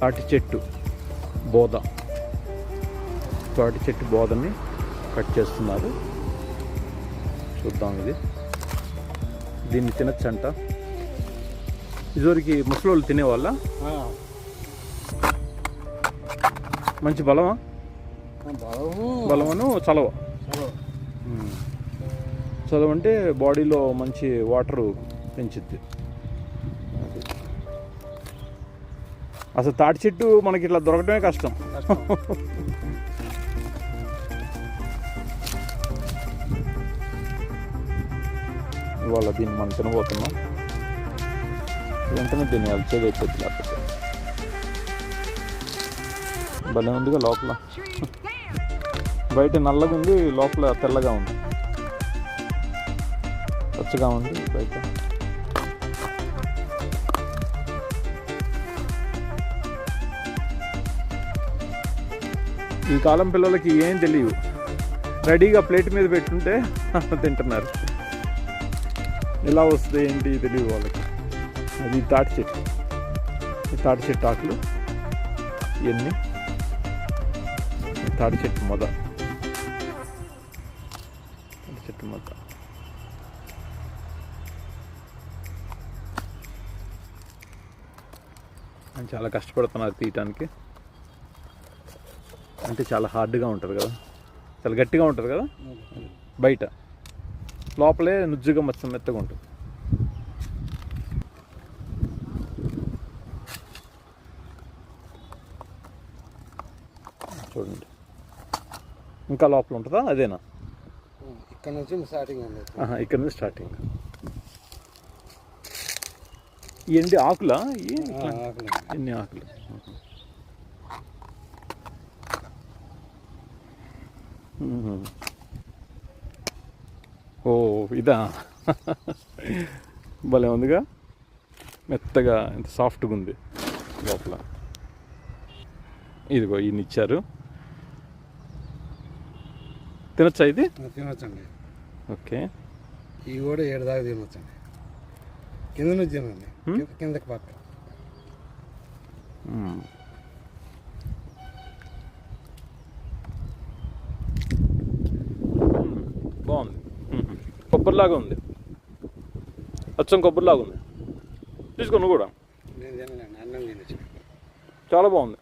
తాటి చెట్టు బోద, తాటి చెట్టు బోదని కట్ చేస్తున్నారు. చూద్దాం. దీన్ని తినచ్చంట. ఇదివరకు ముసలోళ్ళు తినేవాళ్ళ. మంచి బలమా? బలమను చలవ. చలవ అంటే బాడీలో మంచి వాటరు పెంచుద్ది. అసలు తాటి చెట్టు మనకి ఇట్లా దొరకడమే కష్టం. ఇవాళ దీన్ని మనం తినబోతున్నాం. వెంటనే తినేయాలి, చేదైపోతుంది. లేకపోతే భలే ఉందిగా లోపల. బయట నల్లగా ఉంది, లోపల తెల్లగా ఉంది, పచ్చగా ఉంది బయట. ఈ కాలం పిల్లలకి ఏం తెలియదు, రెడీగా ప్లేట్ మీద పెట్టుంటే తింటున్నారు. ఎలా వస్తుంది ఏంటి తెలియదు వాళ్ళకి. అది తాటి చెట్టు, ఈ తాటి చెట్టు ఆకులు ఇవన్నీ. తాటి చెట్టు మొద, తాటి చెట్టు మొద. అని చాలా కష్టపడుతున్నారు తీయటానికి. అంటే చాలా హార్డ్గా ఉంటుంది కదా, చాలా గట్టిగా ఉంటుంది కదా బయట, లోపలే నుజ్జుగా మొత్తం మెత్తగా ఉంటుంది. చూడండి, ఇంకా లోపల ఉంటుందా? అదేనా? ఇక్కడ నుంచి స్టార్టింగ్. ఇక్కడ నుంచి స్టార్టింగ్. ఇవన్నీ ఆకులా? ఎన్ని ఆకులు? ఓ ఇదా, భలే ఉందిగా, మెత్తగా, ఎంత సాఫ్ట్గా ఉంది లోపల. ఇదిగో ఈయన ఇచ్చారు. తినచ్చా ఇది? తినొచ్చండి. ఓకే, ఇవి కూడా 7 దాకా తినొచ్చండి. కింద నుంచి తినండి, కిందకి పక్క. బాగుంది, కొబ్బరిలాగా ఉంది, అచ్చం కొబ్బరిలాగా ఉంది. తీసుకో నువ్వు కూడా. నేను తినలేండి, అన్నం తినచ్చు. చాలా బాగుంది.